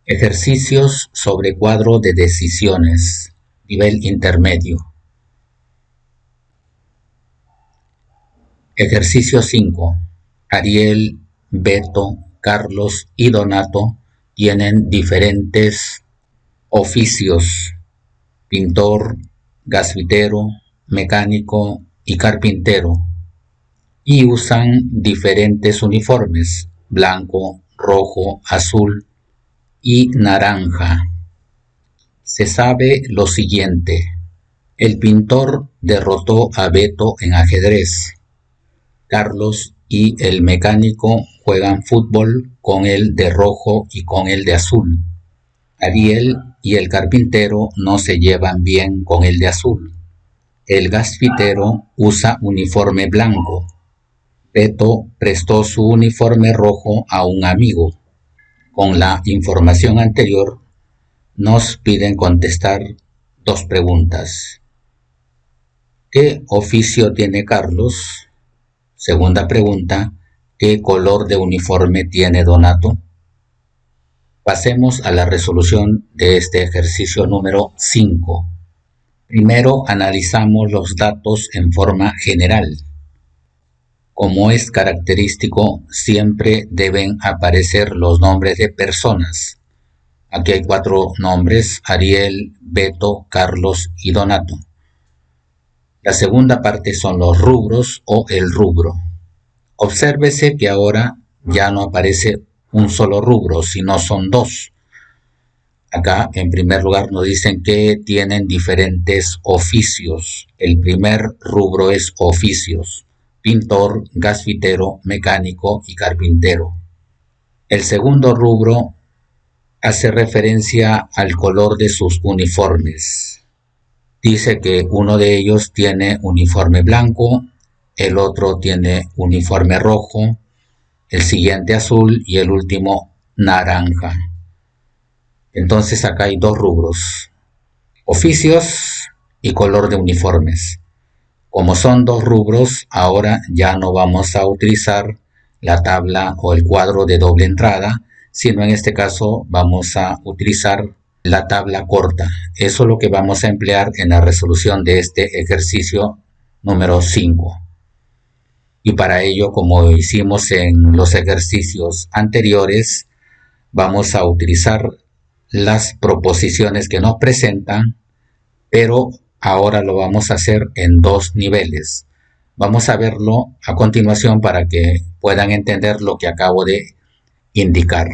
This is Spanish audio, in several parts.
Ejercicios sobre cuadro de decisiones, nivel intermedio. Ejercicio 5. Ariel, Beto, Carlos y Donato tienen diferentes oficios: pintor, gasfitero, mecánico y carpintero, y usan diferentes uniformes: blanco, rojo, azul y naranja. Se sabe lo siguiente: el pintor derrotó a Beto en ajedrez. Carlos y el mecánico juegan fútbol con el de rojo y con el de azul. Ariel y el carpintero no se llevan bien con el de azul. El gasfitero usa uniforme blanco. Beto prestó su uniforme rojo a un amigo. Con la información anterior, nos piden contestar dos preguntas. ¿Qué oficio tiene Carlos? Segunda pregunta, ¿qué color de uniforme tiene Donato? Pasemos a la resolución de este ejercicio número 5. Primero analizamos los datos en forma general. Como es característico, siempre deben aparecer los nombres de personas. Aquí hay 4 nombres: Ariel, Beto, Carlos y Donato. La segunda parte son los rubros o el rubro. Obsérvese que ahora ya no aparece un solo rubro, sino son 2. Acá, en primer lugar, nos dicen que tienen diferentes oficios. El primer rubro es oficios: pintor, gasfitero, mecánico y carpintero. El segundo rubro hace referencia al color de sus uniformes. Dice que uno de ellos tiene uniforme blanco, el otro tiene uniforme rojo, el siguiente azul y el último naranja. Entonces acá hay 2 rubros: oficios y color de uniformes. Como son 2 rubros, ahora ya no vamos a utilizar la tabla o el cuadro de doble entrada, sino en este caso vamos a utilizar la tabla corta. Eso es lo que vamos a emplear en la resolución de este ejercicio número 5. Y para ello, como hicimos en los ejercicios anteriores, vamos a utilizar las proposiciones que nos presentan, pero ahora lo vamos a hacer en 2 niveles. Vamos a verlo a continuación para que puedan entender lo que acabo de indicar.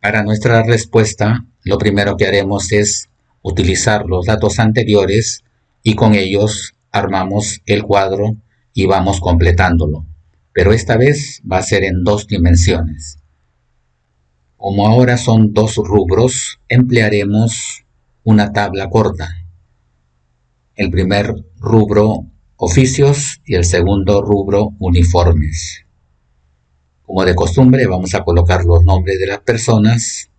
Para nuestra respuesta, lo primero que haremos es utilizar los datos anteriores y con ellos armamos el cuadro y vamos completándolo. Pero esta vez va a ser en 2 dimensiones. Como ahora son 2 rubros, emplearemos una tabla corta. El primer rubro, oficios, y el segundo rubro, uniformes. Como de costumbre, vamos a colocar los nombres de las personas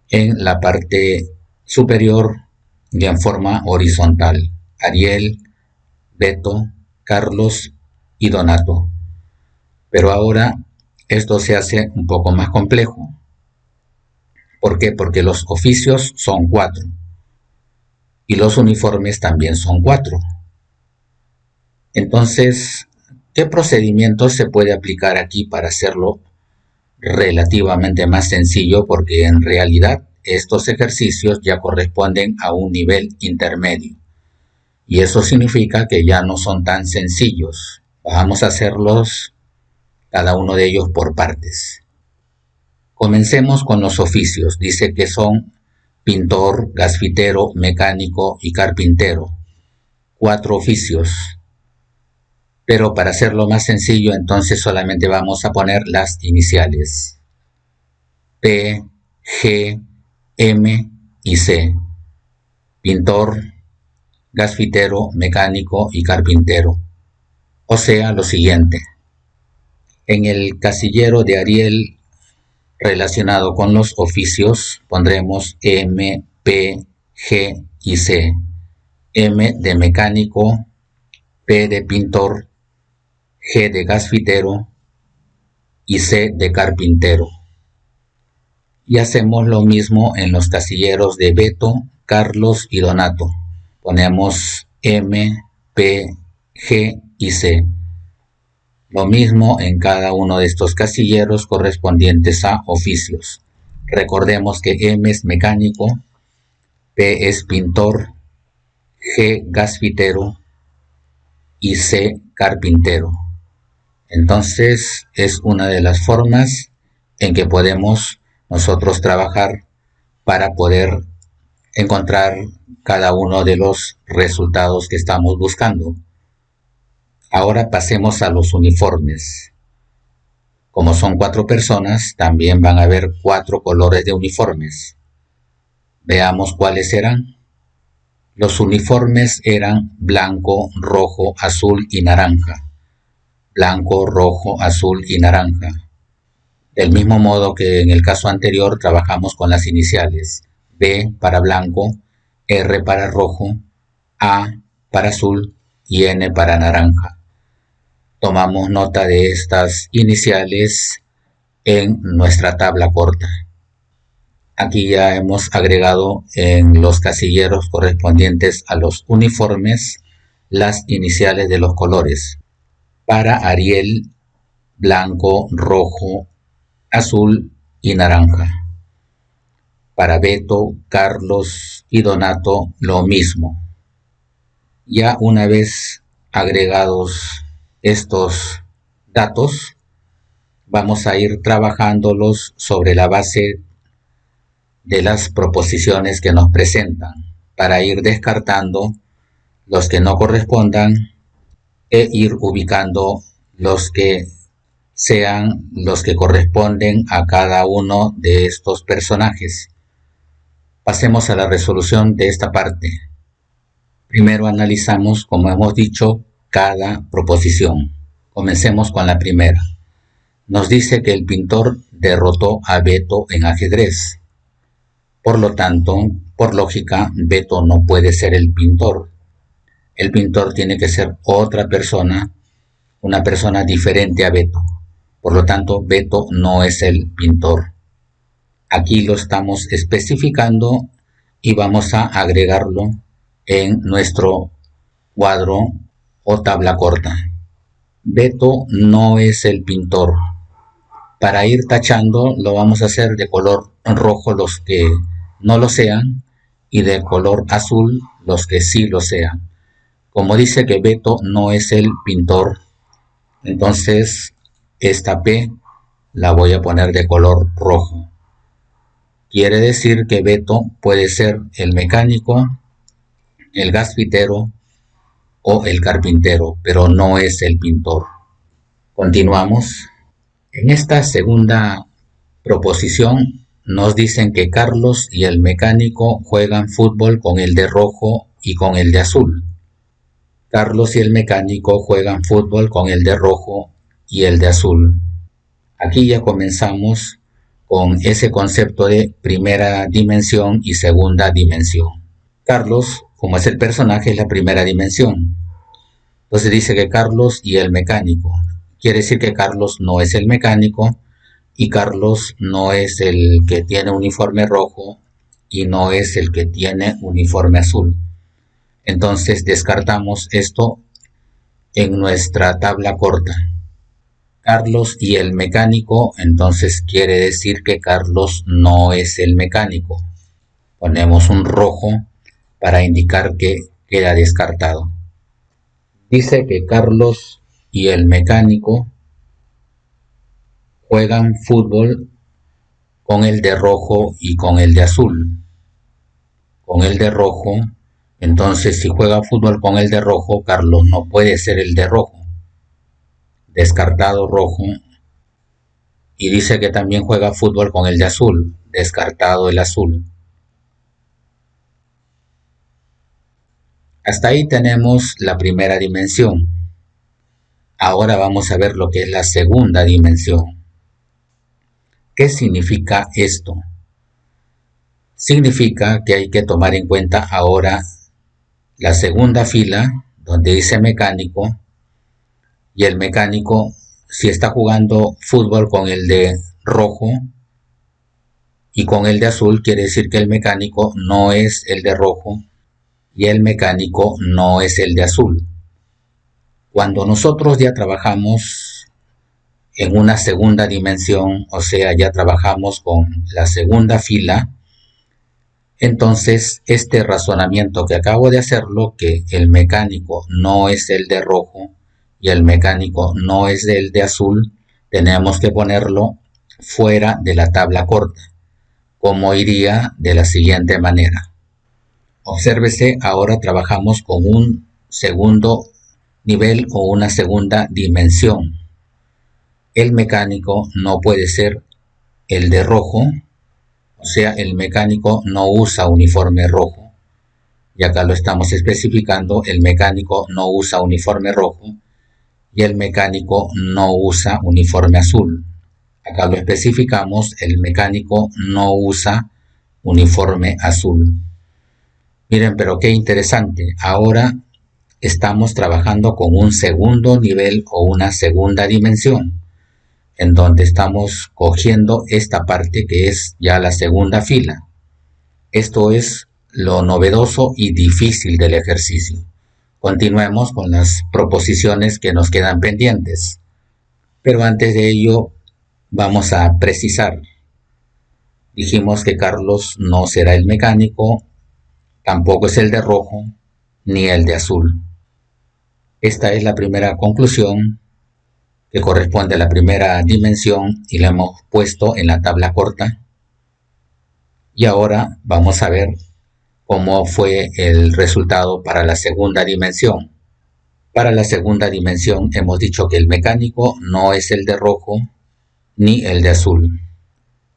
en la parte superior y en forma horizontal: Ariel, Beto, Carlos y Donato. Pero ahora esto se hace un poco más complejo. ¿Por qué? Porque los oficios son 4 y los uniformes también son 4. Entonces, ¿qué procedimiento se puede aplicar aquí para hacerlo relativamente más sencillo? Porque en realidad estos ejercicios ya corresponden a un nivel intermedio. Y eso significa que ya no son tan sencillos. Vamos a hacerlos cada uno de ellos por partes. Comencemos con los oficios. Dice que son pintor, gasfitero, mecánico y carpintero. 4 oficios. Pero para hacerlo más sencillo, entonces solamente vamos a poner las iniciales: P, G, M y C. Pintor, gasfitero, mecánico y carpintero. O sea, lo siguiente: en el casillero de Ariel relacionado con los oficios pondremos M, P, G y C. M de mecánico, P de pintor, G de gasfitero y C de carpintero. Y hacemos lo mismo en los casilleros de Beto, Carlos y Donato. Ponemos M, P, G y C. Lo mismo en cada uno de estos casilleros correspondientes a oficios. Recordemos que M es mecánico, P es pintor, G gasfitero y C carpintero. Entonces es una de las formas en que podemos nosotros trabajar para poder encontrar cada uno de los resultados que estamos buscando. Ahora pasemos a los uniformes. Como son 4 personas, también van a haber 4 colores de uniformes. Veamos cuáles eran. Los uniformes eran blanco, rojo, azul y naranja. Blanco, rojo, azul y naranja. Del mismo modo que en el caso anterior trabajamos con las iniciales. B para blanco, R para rojo, A para azul y N para naranja. Tomamos nota de estas iniciales en nuestra tabla corta. Aquí ya hemos agregado en los casilleros correspondientes a los uniformes las iniciales de los colores. Para Ariel, blanco, rojo, azul y naranja. Para Beto, Carlos y Donato lo mismo. Ya una vez agregados estos datos, vamos a ir trabajándolos sobre la base de las proposiciones que nos presentan, para ir descartando los que no correspondan e ir ubicando los que sean los que corresponden a cada uno de estos personajes. Pasemos a la resolución de esta parte. Primero analizamos, como hemos dicho, cada proposición. Comencemos con la primera. Nos dice que el pintor derrotó a Beto en ajedrez. Por lo tanto, por lógica, Beto no puede ser el pintor. El pintor tiene que ser otra persona, una persona diferente a Beto. Por lo tanto, Beto no es el pintor. Aquí lo estamos especificando y vamos a agregarlo en nuestro cuadro o tabla corta. Beto no es el pintor. Para ir tachando lo vamos a hacer de color rojo los que no lo sean y de color azul los que sí lo sean. Como dice que Beto no es el pintor, entonces esta P la voy a poner de color rojo. Quiere decir que Beto puede ser el mecánico, el gasfitero o el carpintero, pero no es el pintor. Continuamos. En esta segunda proposición nos dicen que Carlos y el mecánico juegan fútbol con el de rojo y con el de azul. Carlos y el mecánico juegan fútbol con el de rojo y el de azul. Aquí ya comenzamos con ese concepto de primera dimensión y segunda dimensión. Carlos, como es el personaje, es la primera dimensión. Entonces dice que Carlos y el mecánico. Quiere decir que Carlos no es el mecánico y Carlos no es el que tiene uniforme rojo y no es el que tiene uniforme azul. Entonces descartamos esto en nuestra tabla corta. Carlos y el mecánico, entonces quiere decir que Carlos no es el mecánico. Ponemos un rojo para indicar que queda descartado. Dice que Carlos y el mecánico juegan fútbol con el de rojo y con el de azul. Con el de rojo, entonces si juega fútbol con el de rojo, Carlos no puede ser el de rojo. Descartado rojo. Y dice que también juega fútbol con el de azul. Descartado el azul. Hasta ahí tenemos la primera dimensión. Ahora vamos a ver lo que es la segunda dimensión. ¿Qué significa esto? Significa que hay que tomar en cuenta ahora la segunda fila, donde dice mecánico, y el mecánico, si está jugando fútbol con el de rojo, Y con el de azul quiere decir que el mecánico no es el de rojo y el mecánico no es el de azul. Cuando nosotros ya trabajamos en una segunda dimensión, o sea, ya trabajamos con la segunda fila, entonces este razonamiento que acabo de hacerlo, que el mecánico no es el de rojo y el mecánico no es el de azul, tenemos que ponerlo fuera de la tabla corta, como iría de la siguiente manera. Obsérvese, ahora trabajamos con un segundo nivel o una segunda dimensión. El mecánico no puede ser el de rojo, o sea, el mecánico no usa uniforme rojo. Y acá lo estamos especificando, el mecánico no usa uniforme rojo y el mecánico no usa uniforme azul. Acá lo especificamos, el mecánico no usa uniforme azul. Miren, pero qué interesante. Ahora estamos trabajando con un segundo nivel o una segunda dimensión, en donde estamos cogiendo esta parte que es ya la segunda fila. Esto es lo novedoso y difícil del ejercicio. Continuemos con las proposiciones que nos quedan pendientes. Pero antes de ello, vamos a precisar. Dijimos que Carlos no será el mecánico, tampoco es el de rojo, ni el de azul. Esta es la primera conclusión que corresponde a la primera dimensión y la hemos puesto en la tabla corta. Y ahora vamos a ver cómo fue el resultado para la segunda dimensión. Para la segunda dimensión hemos dicho que el mecánico no es el de rojo ni el de azul.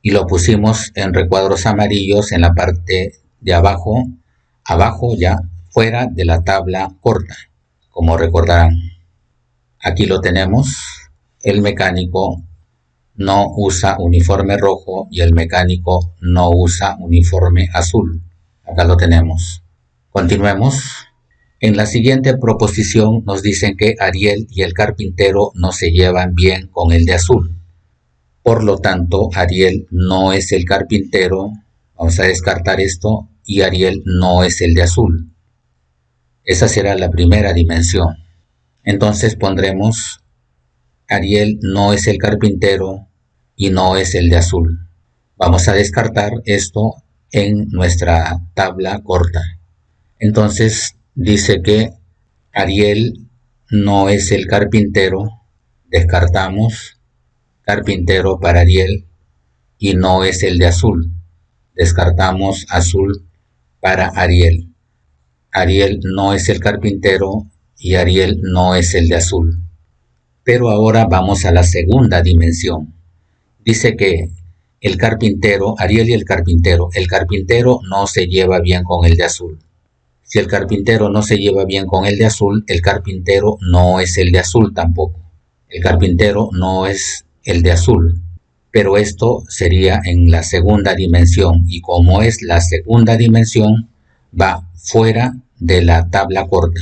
Y lo pusimos en recuadros amarillos en la parte de abajo ya fuera de la tabla corta, como recordarán. Aquí lo tenemos, el mecánico no usa uniforme rojo y el mecánico no usa uniforme azul. Acá lo tenemos. Continuemos. En la siguiente proposición nos dicen que Ariel y el carpintero no se llevan bien con el de azul. Por lo tanto, Ariel no es el carpintero. Vamos a descartar esto. Y Ariel no es el de azul. Esa será la primera dimensión. Entonces pondremos Ariel no es el carpintero y no es el de azul. Vamos a descartar esto en nuestra tabla corta. Entonces dice que Ariel no es el carpintero. Descartamos carpintero para Ariel y no es el de azul. Descartamos azul para Ariel. Ariel no es el carpintero y Ariel no es el de azul. Pero ahora vamos a la segunda dimensión. Dice que el carpintero, Ariel y el carpintero no se lleva bien con el de azul. Si el carpintero no se lleva bien con el de azul, el carpintero no es el de azul tampoco. El carpintero no es el de azul. Pero esto sería en la segunda dimensión, y como es la segunda dimensión, va fuera de la tabla corta.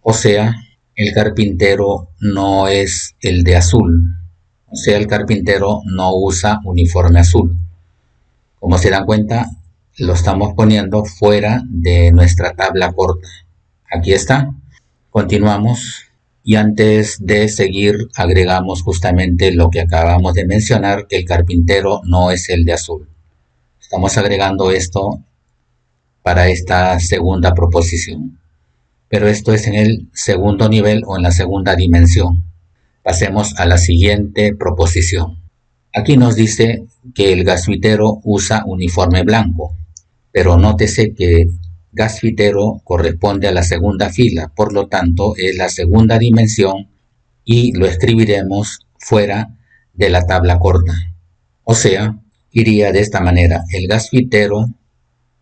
O sea, el carpintero no es el de azul. O sea, el carpintero no usa uniforme azul. Como se dan cuenta, lo estamos poniendo fuera de nuestra tabla corta. Aquí está. Continuamos. Y antes de seguir, agregamos justamente lo que acabamos de mencionar, que el carpintero no es el de azul. Estamos agregando esto para esta segunda proposición. Pero esto es en el segundo nivel o en la segunda dimensión. Pasemos a la siguiente proposición. Aquí nos dice que el gasfitero usa uniforme blanco, pero nótese que gasfitero corresponde a la segunda fila, por lo tanto es la segunda dimensión y lo escribiremos fuera de la tabla corta. O sea, iría de esta manera: el gasfitero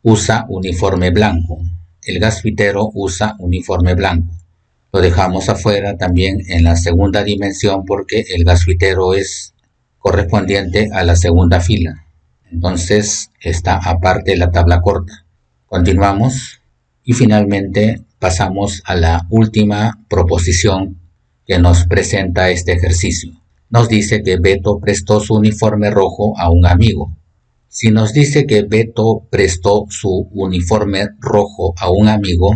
usa uniforme blanco. El gasfitero usa uniforme blanco. Lo dejamos afuera también en la segunda dimensión porque el gasfitero es correspondiente a la segunda fila. Entonces está aparte de la tabla corta. Continuamos y finalmente pasamos a la última proposición que nos presenta este ejercicio. Nos dice que Beto prestó su uniforme rojo a un amigo. Si nos dice que Beto prestó su uniforme rojo a un amigo,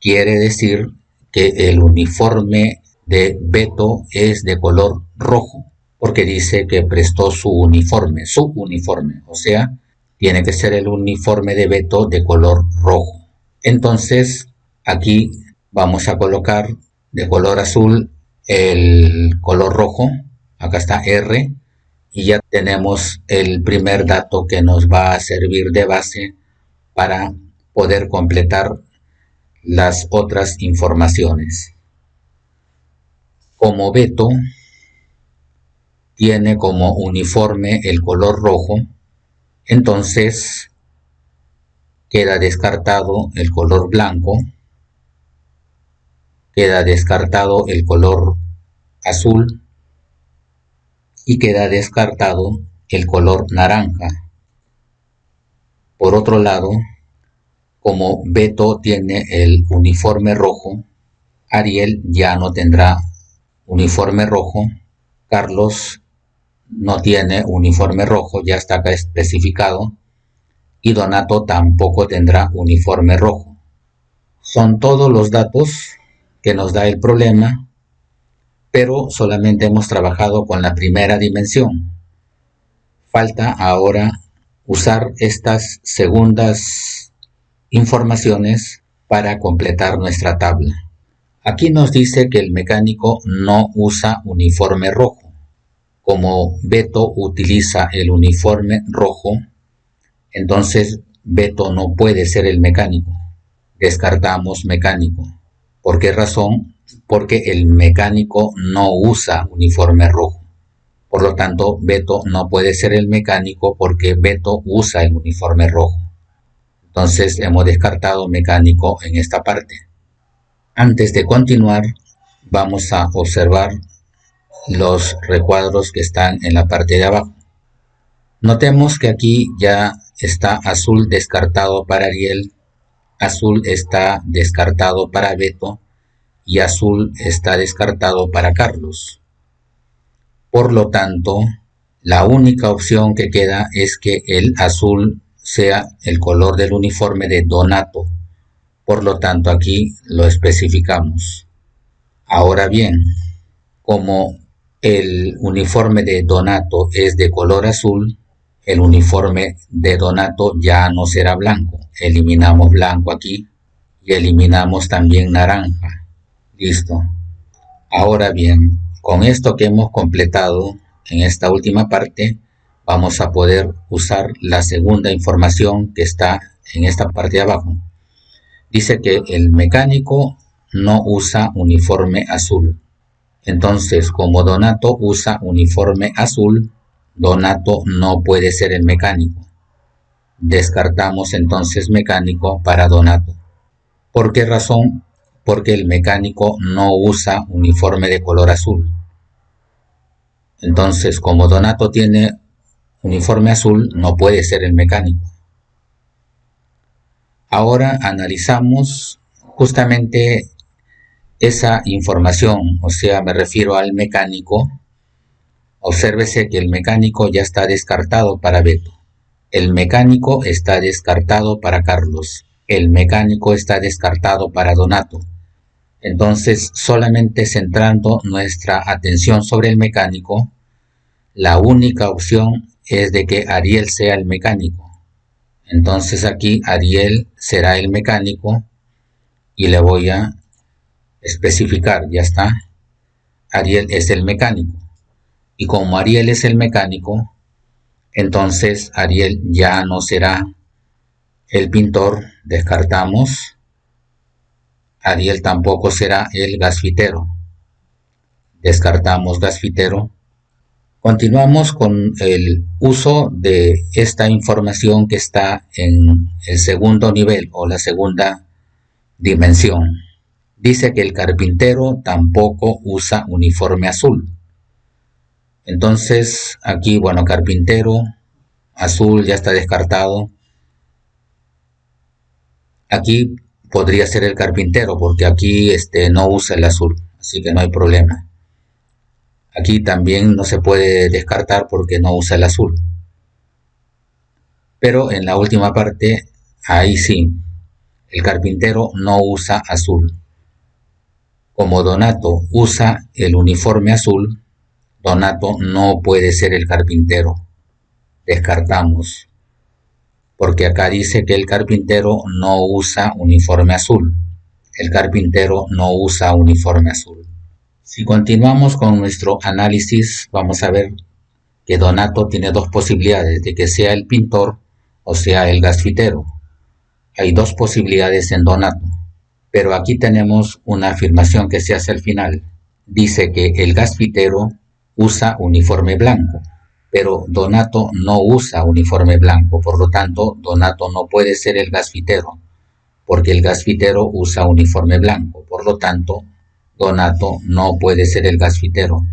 quiere decir que el uniforme de Beto es de color rojo, porque dice que prestó su uniforme, o sea, tiene que ser el uniforme de Beto de color rojo. Entonces, aquí vamos a colocar de color azul el color rojo, acá está R, y ya tenemos el primer dato que nos va a servir de base para poder completar las otras informaciones. Como Beto tiene como uniforme el color rojo, entonces queda descartado el color blanco, queda descartado el color azul y queda descartado el color naranja. Por otro lado, como Beto tiene el uniforme rojo, Ariel ya no tendrá uniforme rojo, Carlos no tiene uniforme rojo, ya está acá especificado, y Donato tampoco tendrá uniforme rojo. Son todos los datos que nos da el problema, pero solamente hemos trabajado con la primera dimensión. Falta ahora usar estas segundas informaciones para completar nuestra tabla. Aquí nos dice que el mecánico no usa uniforme rojo. Como Beto utiliza el uniforme rojo, entonces Beto no puede ser el mecánico. Descartamos mecánico. ¿Por qué razón? Porque el mecánico no usa uniforme rojo. Por lo tanto, Beto no puede ser el mecánico porque Beto usa el uniforme rojo. Entonces hemos descartado mecánico en esta parte. Antes de continuar, vamos a observar los recuadros que están en la parte de abajo. Notemos que aquí ya está azul descartado para Ariel, azul está descartado para Beto y azul está descartado para Carlos. Por lo tanto, la única opción que queda es que el azul sea el color del uniforme de Donato. Por lo tanto, aquí lo especificamos. Ahora bien, como el uniforme de Donato es de color azul, el uniforme de Donato ya no será blanco. Eliminamos blanco aquí y eliminamos también naranja. Listo. Ahora bien, con esto que hemos completado en esta última parte, vamos a poder usar la segunda información que está en esta parte de abajo. Dice que el mecánico no usa uniforme azul. Entonces, como Donato usa uniforme azul, Donato no puede ser el mecánico. Descartamos entonces mecánico para Donato. ¿Por qué razón? Porque el mecánico no usa uniforme de color azul. Entonces, como Donato tiene uniforme azul, no puede ser el mecánico. Ahora analizamos justamente esa información, o sea, me refiero al mecánico. Obsérvese que el mecánico ya está descartado para Beto. El mecánico está descartado para Carlos. El mecánico está descartado para Donato. Entonces, solamente centrando nuestra atención sobre el mecánico, la única opción es de que Ariel sea el mecánico. Entonces aquí Ariel será el mecánico y le voy a especificar, ya está. Ariel es el mecánico. Y como Ariel es el mecánico, entonces Ariel ya no será el pintor, descartamos. Ariel tampoco será el gasfitero, descartamos gasfitero. Continuamos con el uso de esta información que está en el segundo nivel o la segunda dimensión. Dice que el carpintero tampoco usa uniforme azul. Entonces aquí, bueno, carpintero azul ya está descartado. Aquí podría ser el carpintero porque aquí no usa el azul, así que no hay problema. Aquí también no se puede descartar porque no usa el azul. Pero en la última parte, ahí sí, el carpintero no usa azul. Como Donato usa el uniforme azul, Donato no puede ser el carpintero. Descartamos, porque acá dice que el carpintero no usa uniforme azul. El carpintero no usa uniforme azul. Si continuamos con nuestro análisis, vamos a ver que Donato tiene dos posibilidades, de que sea el pintor o sea el gasfitero. Hay dos posibilidades en Donato, pero aquí tenemos una afirmación que se hace al final. Dice que el gasfitero usa uniforme blanco, pero Donato no usa uniforme blanco, por lo tanto, Donato no puede ser el gasfitero, porque el gasfitero usa uniforme blanco, por lo tanto, Donato no puede ser el gasfitero.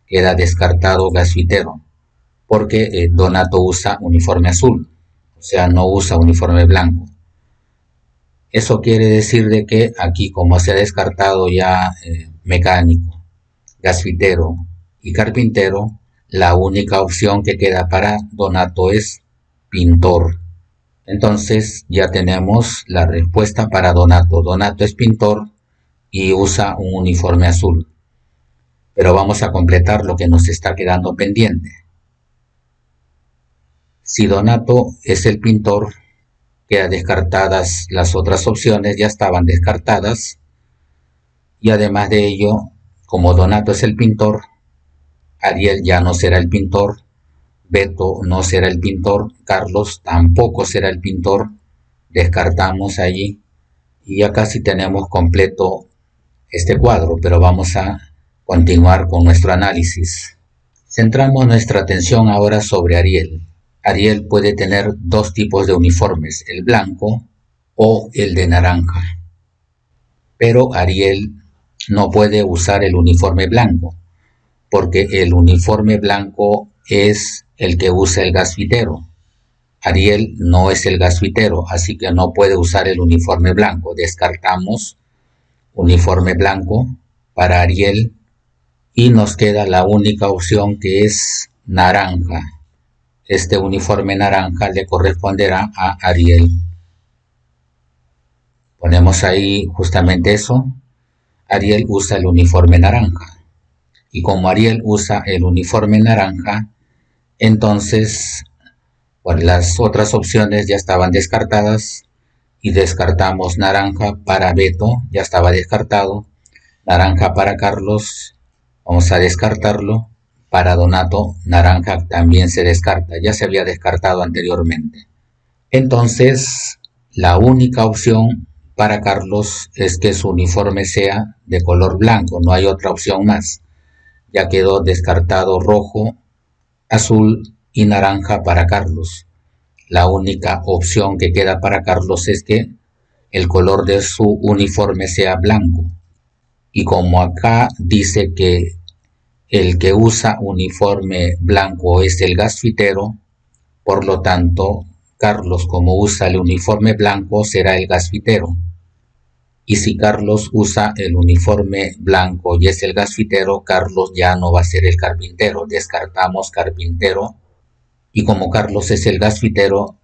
Queda descartado gasfitero, porque Donato usa uniforme azul, o sea, no usa uniforme blanco. Eso quiere decir de que aquí, como se ha descartado ya mecánico, gasfitero y carpintero, la única opción que queda para Donato es pintor. Entonces ya tenemos la respuesta para Donato. Donato es pintor y usa un uniforme azul. Pero vamos a completar lo que nos está quedando pendiente. Si Donato es el pintor, quedan descartadas las otras opciones, ya estaban descartadas. Y además de ello, como Donato es el pintor, Ariel ya no será el pintor, Beto no será el pintor, Carlos tampoco será el pintor, descartamos allí y ya casi tenemos completo este cuadro, pero vamos a continuar con nuestro análisis. Centramos nuestra atención ahora sobre Ariel. Ariel puede tener dos tipos de uniformes, el blanco o el de naranja, pero Ariel no puede usar el uniforme blanco, porque el uniforme blanco es el que usa el gasfitero. Ariel no es el gasfitero, así que no puede usar el uniforme blanco. Descartamos uniforme blanco para Ariel y nos queda la única opción que es naranja. Este uniforme naranja le corresponderá a Ariel. Ponemos ahí justamente eso. Ariel usa el uniforme naranja. Y como Ariel usa el uniforme naranja, entonces pues las otras opciones ya estaban descartadas y descartamos naranja para Beto, ya estaba descartado. Naranja para Carlos, vamos a descartarlo. Para Donato, naranja también se descarta, ya se había descartado anteriormente. Entonces, la única opción para Carlos es que su uniforme sea de color blanco, no hay otra opción más. Ya quedó descartado rojo, azul y naranja para Carlos. La única opción que queda para Carlos es que el color de su uniforme sea blanco. Y como acá dice que el que usa uniforme blanco es el gasfitero, por lo tanto, Carlos, como usa el uniforme blanco, será el gasfitero. Y si Carlos usa el uniforme blanco y es el gasfitero, Carlos ya no va a ser el carpintero. Descartamos carpintero. Y como Carlos es el gasfitero,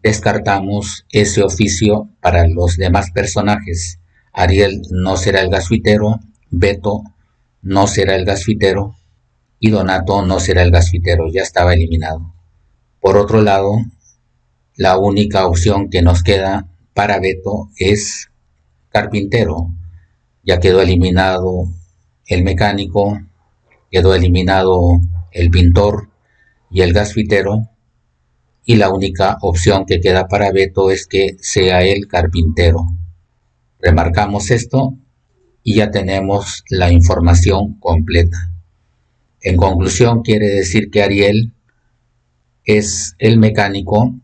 descartamos ese oficio para los demás personajes. Ariel no será el gasfitero, Beto no será el gasfitero y Donato no será el gasfitero, ya estaba eliminado. Por otro lado, la única opción que nos queda para Beto es carpintero. Ya quedó eliminado el mecánico, quedó eliminado el pintor y el gasfitero, y la única opción que queda para Beto es que sea el carpintero. Remarcamos esto y ya tenemos la información completa. En conclusión, quiere decir que Ariel es el mecánico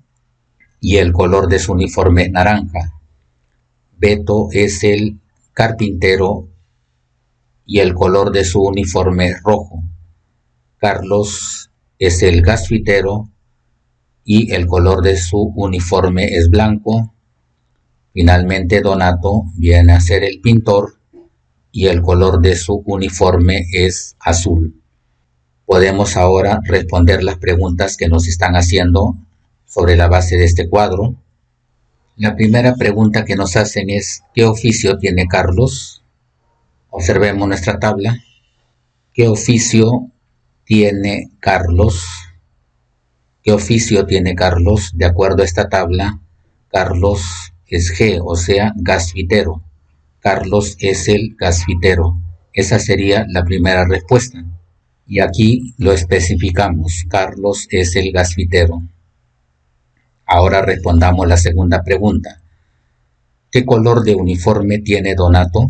y el color de su uniforme es naranja. Beto es el carpintero y el color de su uniforme es rojo. Carlos es el gasfitero y el color de su uniforme es blanco. Finalmente Donato viene a ser el pintor y el color de su uniforme es azul. Podemos ahora responder las preguntas que nos están haciendo sobre la base de este cuadro. La primera pregunta que nos hacen es ¿qué oficio tiene Carlos? Observemos nuestra tabla. ¿Qué oficio tiene Carlos? ¿Qué oficio tiene Carlos? De acuerdo a esta tabla, Carlos es G, o sea, gasfitero. Carlos es el gasfitero. Esa sería la primera respuesta. Y aquí lo especificamos. Carlos es el gasfitero. Ahora respondamos la segunda pregunta. ¿Qué color de uniforme tiene Donato?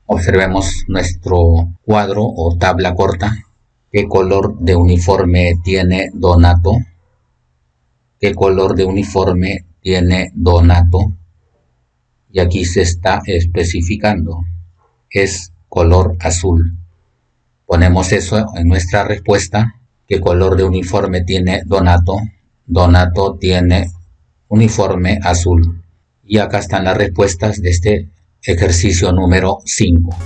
Observemos nuestro cuadro o tabla corta. ¿Qué color de uniforme tiene Donato? ¿Qué color de uniforme tiene Donato? Y aquí se está especificando. Es color azul. Ponemos eso en nuestra respuesta. ¿Qué color de uniforme tiene Donato? Donato tiene uniforme azul. Y acá están las respuestas de este ejercicio número 5.